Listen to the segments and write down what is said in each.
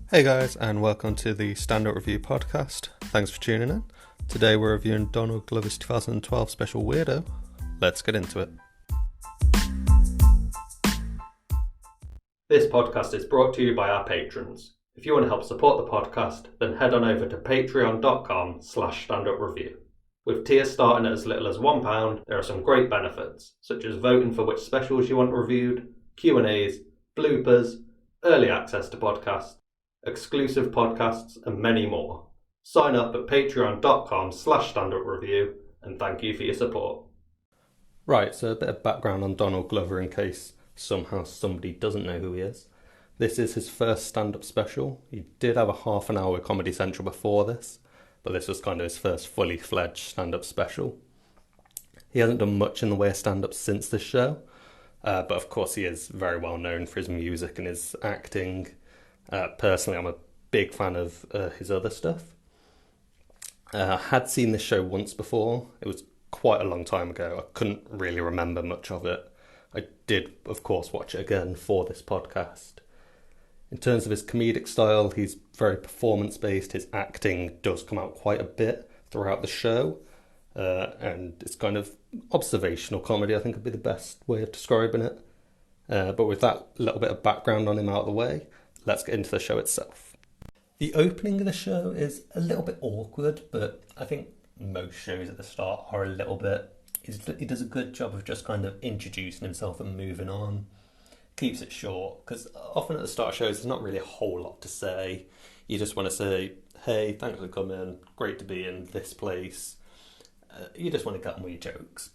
Hey guys, and welcome to the Stand Up Review podcast. Thanks for tuning in. Today we're reviewing Donald Glover's 2012 special Weirdo. Let's get into it. This podcast is brought to you by our patrons. If you want to help support the podcast, then head on over to patreon.com/standupreview. With tiers starting at as little as £1, there are some great benefits, such as voting for which specials you want reviewed, Q&As, bloopers, early access to podcasts, exclusive podcasts, and many more. Sign up at patreon.com/standupreview, and thank you for your support. Right, so a bit of background on Donald Glover in case somehow somebody doesn't know who he is. This is his first stand-up special. He did have a half an hour with Comedy Central before this, but this was kind of his first fully fledged stand-up special. He hasn't done much in the way of stand-up since this show, but of course he is very well known for his music and his acting. Personally, I'm a big fan of his other stuff. I had seen this show once before. It was quite a long time ago. I couldn't really remember much of it. I did, of course, watch it again for this podcast. In terms of his comedic style, he's very performance-based. His acting does come out quite a bit throughout the show. And it's kind of observational comedy, I think would be the best way of describing it. But with that little bit of background on him out of the way, let's get into the show itself. The opening of the show is a little bit awkward, but I think most shows at the start are a little bit. He does a good job of just kind of introducing himself and moving on. Keeps it short, because often at the start of shows there's not really a whole lot to say. You just want to say, hey, thanks for coming, great to be in this place. You just want to get on with your jokes.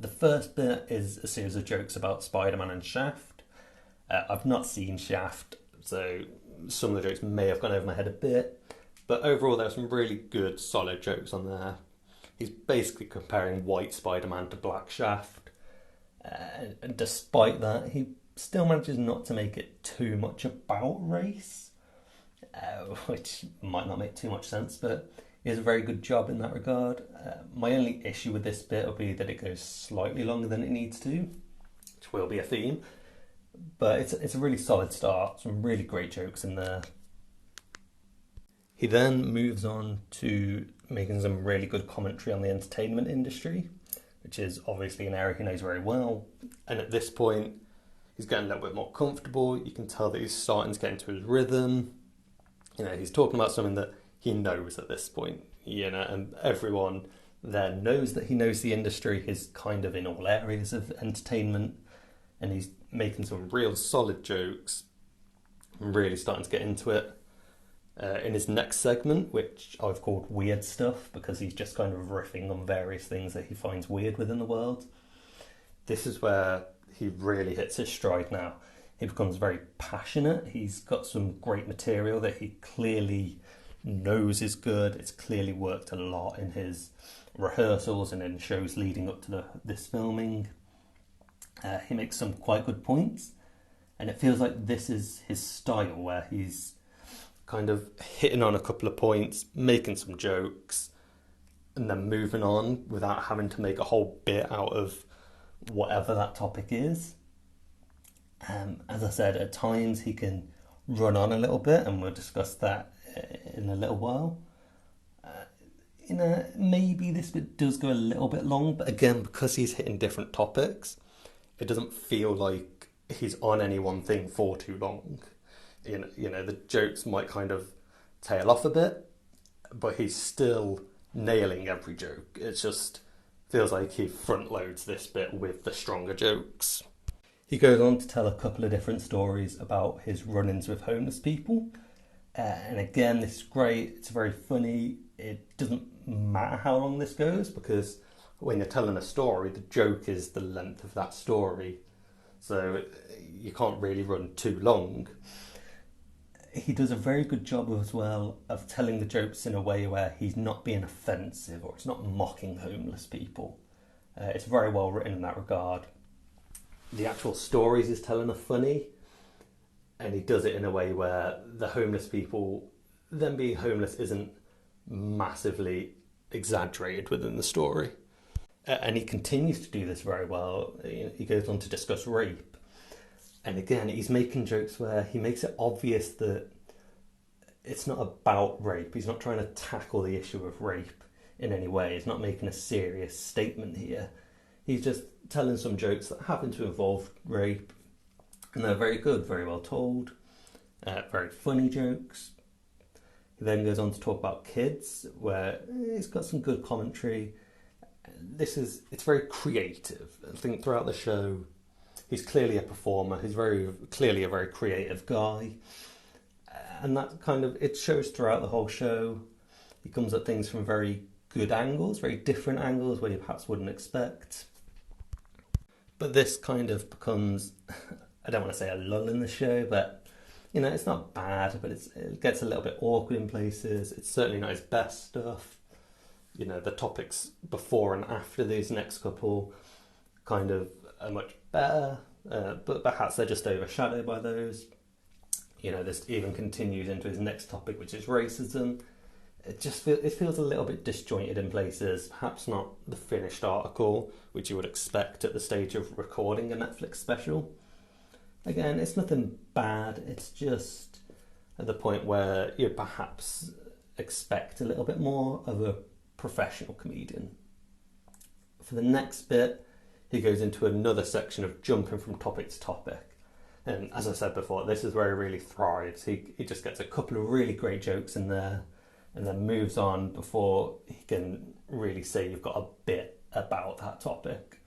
The first bit is a series of jokes about Spider-Man and Shaft. I've not seen Shaft, so some of the jokes may have gone over my head a bit, but overall there are some really good, solid jokes on there. He's basically comparing white Spider-Man to black Shaft, and despite that, he still manages not to make it too much about race, which might not make too much sense, but he does a very good job in that regard. My only issue with this bit will be that it goes slightly longer than it needs to, which will be a theme. But it's a really solid start, some really great jokes in there. He then moves on to making some really good commentary on the entertainment industry, which is obviously an area he knows very well. And at this point, he's getting a little bit more comfortable. You can tell that he's starting to get into his rhythm. You know, he's talking about something that he knows at this point, you know, and everyone there knows that he knows the industry is kind of in all areas of entertainment. And he's making some real solid jokes. I'm really starting to get into it. In his next segment, which I've called Weird Stuff, because he's just kind of riffing on various things that he finds weird within the world. This is where he really hits his stride now. He becomes very passionate. He's got some great material that he clearly knows is good. It's clearly worked a lot in his rehearsals and in shows leading up to this filming. He makes some quite good points, and it feels like this is his style, where he's kind of hitting on a couple of points, making some jokes, and then moving on without having to make a whole bit out of whatever that topic is. As I said, at times he can run on a little bit, and we'll discuss that in a little while. Maybe this bit does go a little bit long, but again, because he's hitting different topics, it doesn't feel like he's on any one thing for too long. You know, the jokes might kind of tail off a bit, but he's still nailing every joke. It just feels like he front loads this bit with the stronger jokes. He goes on to tell a couple of different stories about his run-ins with homeless people. And again, this is great. It's very funny. It doesn't matter how long this goes, because when you're telling a story, the joke is the length of that story. So you can't really run too long. He does a very good job as well of telling the jokes in a way where he's not being offensive, or it's not mocking homeless people. It's very well written in that regard. The actual stories he's telling are funny, and he does it in a way where the homeless people, them being homeless, isn't massively exaggerated within the story. And he continues to do this very well. He goes on to discuss rape. And again, he's making jokes where he makes it obvious that it's not about rape. He's not trying to tackle the issue of rape in any way. He's not making a serious statement here. He's just telling some jokes that happen to involve rape, and they're very good, very well told, very funny jokes. He then goes on to talk about kids, where he's got some good commentary. It's very creative. I think throughout the show, he's clearly a performer. He's very clearly a very creative guy, and that it shows throughout the whole show. He comes at things from very good angles, very different angles where you perhaps wouldn't expect. But this kind of becomes, I don't want to say a lull in the show, but it's not bad, but it gets a little bit awkward in places. It's certainly not his best stuff. The topics before and after these next couple kind of are much better, but perhaps they're just overshadowed by those. This even continues into his next topic, which is racism. It feels a little bit disjointed in places, perhaps not the finished article, which you would expect at the stage of recording a Netflix special. Again, it's nothing bad, it's just at the point where you perhaps expect a little bit more of a professional comedian. For the next bit, he goes into another section of jumping from topic to topic. And as I said before, this is where he really thrives. He just gets a couple of really great jokes in there and then moves on before he can really say you've got a bit about that topic.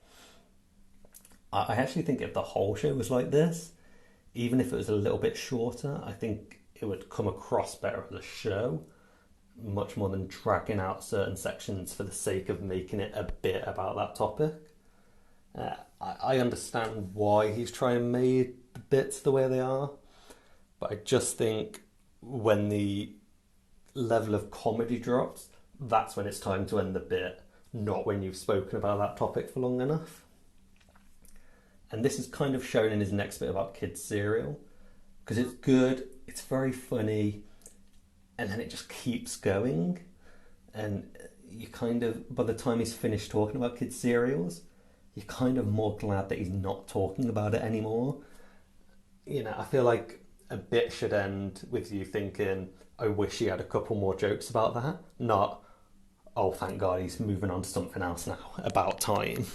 I actually think if the whole show was like this, even if it was a little bit shorter, I think it would come across better as a show, much more than dragging out certain sections for the sake of making it a bit about that topic. I understand why he's trying to make the bits the way they are, but I just think when the level of comedy drops, that's when it's time to end the bit, not when you've spoken about that topic for long enough. And this is kind of shown in his next bit about kids' cereal, because it's good, it's very funny, and then it just keeps going. And you by the time he's finished talking about kids' cereals, you're kind of more glad that he's not talking about it anymore. I feel like a bit should end with you thinking, I wish he had a couple more jokes about that, not, oh, thank God he's moving on to something else now, about time.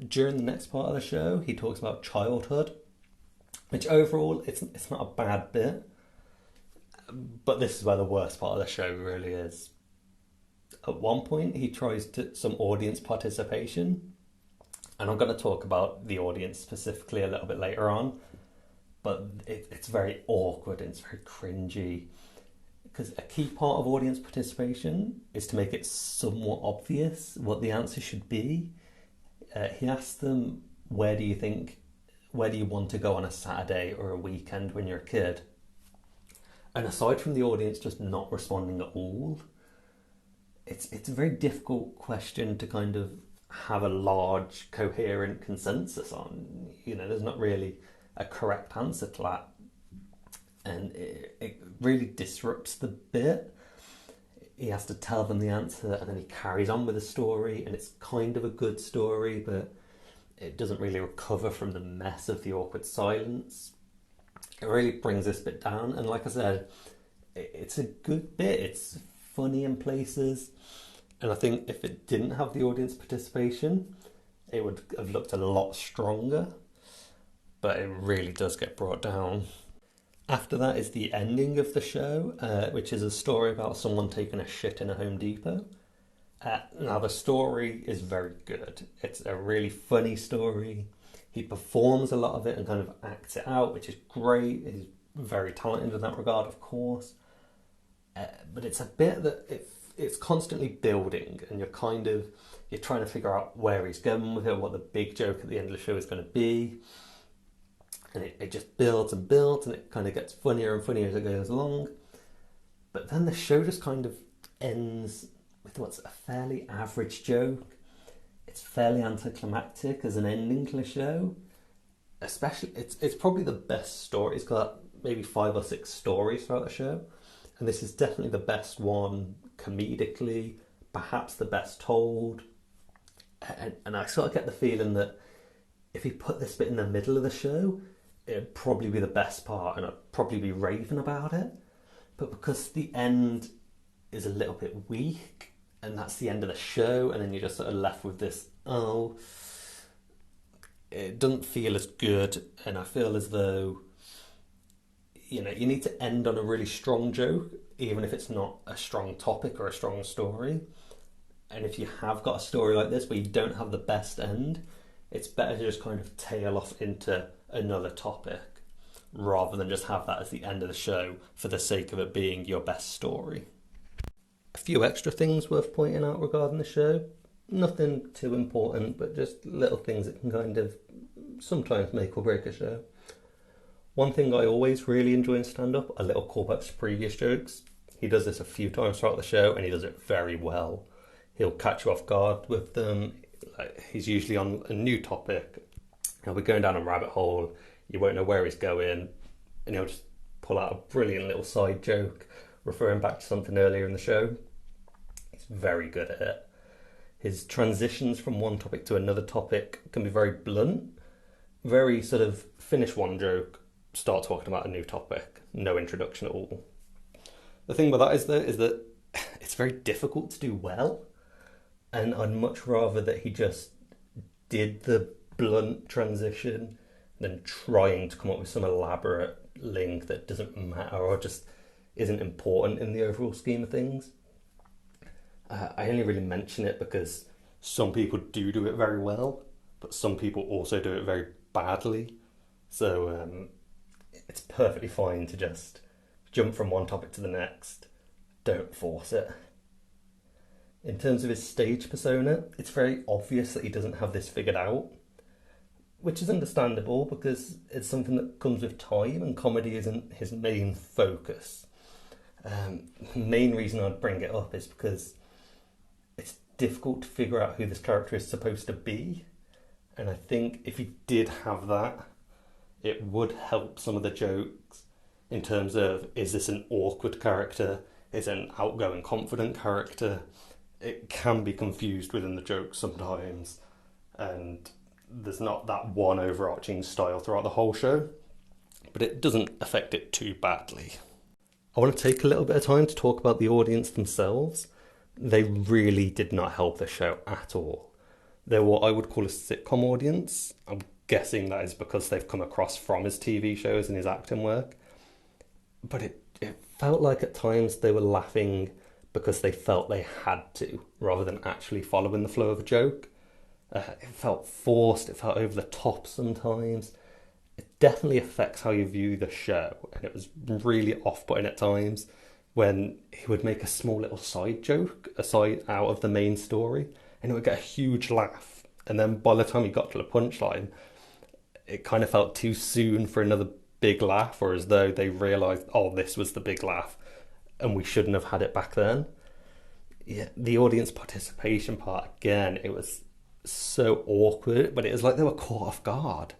During the next part of the show, he talks about childhood, which overall, it's not a bad bit, but this is where the worst part of the show really is. At one point, he tries some audience participation, and I'm going to talk about the audience specifically a little bit later on, but it's very awkward and it's very cringy, because a key part of audience participation is to make it somewhat obvious what the answer should be. He asked them, where do you want to go on a Saturday or a weekend when you're a kid? And aside from the audience just not responding at all, it's a very difficult question to kind of have a large, coherent consensus on. There's not really a correct answer to that. And it really disrupts the bit. He has to tell them the answer, and then he carries on with the story, and it's kind of a good story, but it doesn't really recover from the mess of the awkward silence. It really brings this bit down, and like I said, it's a good bit. It's funny in places, and I think if it didn't have the audience participation, it would have looked a lot stronger, but it really does get brought down. After that is the ending of the show, which is a story about someone taking a shit in a Home Depot. Now, the story is very good. It's a really funny story. He performs a lot of it and kind of acts it out, which is great. He's very talented in that regard, of course. But it's a bit that it's constantly building, and you're trying to figure out where he's going with it, what the big joke at the end of the show is going to be. And it just builds and builds, and it kind of gets funnier and funnier as it goes along. But then the show just kind of ends with what's a fairly average joke. It's fairly anticlimactic as an ending to the show. Especially, it's probably the best story. It's got maybe 5 or 6 stories throughout the show, and this is definitely the best one comedically, perhaps the best told. And I sort of get the feeling that if he put this bit in the middle of the show, it'd probably be the best part, and I'd probably be raving about it. but because the end is a little bit weak, and that's the end of the show, and then you're just sort of left with this, it doesn't feel as good, and I feel as though, you need to end on a really strong joke, even if it's not a strong topic or a strong story. And if you have got a story like this where you don't have the best end, it's better to just kind of tail off into another topic rather than just have that as the end of the show for the sake of it being your best story. A few extra things worth pointing out regarding the show. Nothing too important, but just little things that can kind of sometimes make or break a show. One thing I always really enjoy in stand-up are little callbacks to previous jokes. He does this a few times throughout the show, and he does it very well. He'll catch you off guard with them. He's usually on a new topic. He'll be going down a rabbit hole. You won't know where he's going, and he'll just pull out a brilliant little side joke referring back to something earlier in the show. He's very good at it. His transitions from one topic to another topic can be very blunt, very sort of finish one joke, start talking about a new topic, no introduction at all. The thing with that is that it's very difficult to do well, and I'd much rather that he just did the blunt transition than trying to come up with some elaborate link that doesn't matter or just isn't important in the overall scheme of things. I only really mention it because some people do it very well, but some people also do it very badly. So it's perfectly fine to just jump from one topic to the next. Don't force it. In terms of his stage persona, it's very obvious that he doesn't have this figured out, which is understandable because it's something that comes with time and comedy isn't his main focus. The main reason I'd bring it up is because it's difficult to figure out who this character is supposed to be, and I think if he did have that, it would help some of the jokes in terms of, is this an awkward character? Is it an outgoing, confident character? It can be confused within the jokes sometimes, and there's not that one overarching style throughout the whole show, but it doesn't affect it too badly. I want to take a little bit of time to talk about the audience themselves. They really did not help the show at all. They're what I would call a sitcom audience. I'm guessing that is because they've come across from his TV shows and his acting work. But it felt like at times they were laughing because they felt they had to, rather than actually following the flow of a joke. It felt forced, it felt over the top sometimes. It definitely affects how you view the show, and it was really off-putting at times when he would make a small little side joke aside out of the main story, and it would get a huge laugh. And then by the time he got to the punchline, it kind of felt too soon for another big laugh, or as though they realised, oh, this was the big laugh, and we shouldn't have had it back then. Yeah, the audience participation part, again, it was so awkward, but it was like they were caught off guard.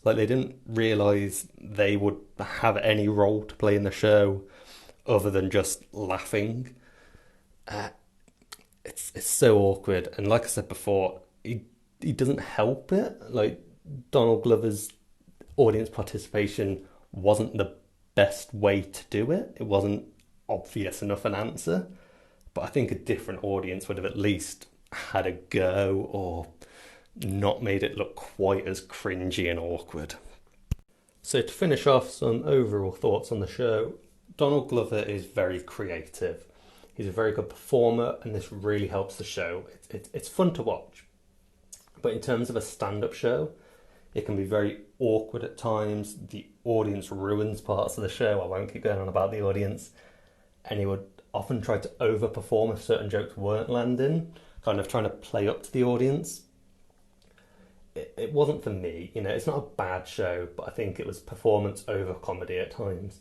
Like they didn't realise they would have any role to play in the show other than just laughing. It's so awkward, and like I said before, he doesn't help it. Like Donald Glover's audience participation wasn't the best way to do it. It wasn't obvious enough an answer, but I think a different audience would have at least had a go or not made it look quite as cringy and awkward. So to finish off, some overall thoughts on the show. Donald Glover is very creative. He's a very good performer, and this really helps the show. It's fun to watch. But in terms of a stand-up show, it can be very awkward at times. The audience ruins parts of the show. I won't keep going on about the audience. And he would often try to overperform if certain jokes weren't landing, kind of trying to play up to the audience. It wasn't for me, it's not a bad show, but I think it was performance over comedy at times.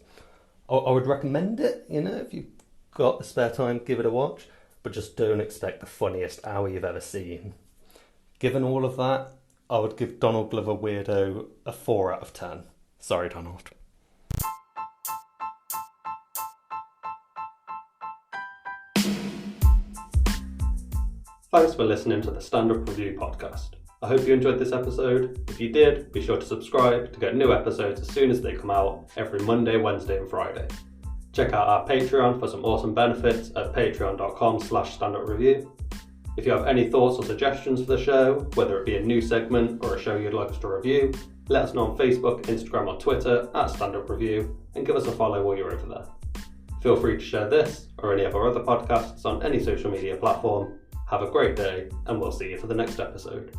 I would recommend it, if you've got the spare time, give it a watch, but just don't expect the funniest hour you've ever seen. Given all of that, I would give Donald Glover Weirdo a 4 out of 10. Sorry, Donald. Thanks for listening to the Stand Up Review podcast. I hope you enjoyed this episode. If you did, be sure to subscribe to get new episodes as soon as they come out every Monday, Wednesday and Friday. Check out our Patreon for some awesome benefits at patreon.com/standupreview. If you have any thoughts or suggestions for the show, whether it be a new segment or a show you'd like us to review, let us know on Facebook, Instagram or Twitter at standupreview and give us a follow while you're over there. Feel free to share this or any of our other podcasts on any social media platform. Have a great day and we'll see you for the next episode.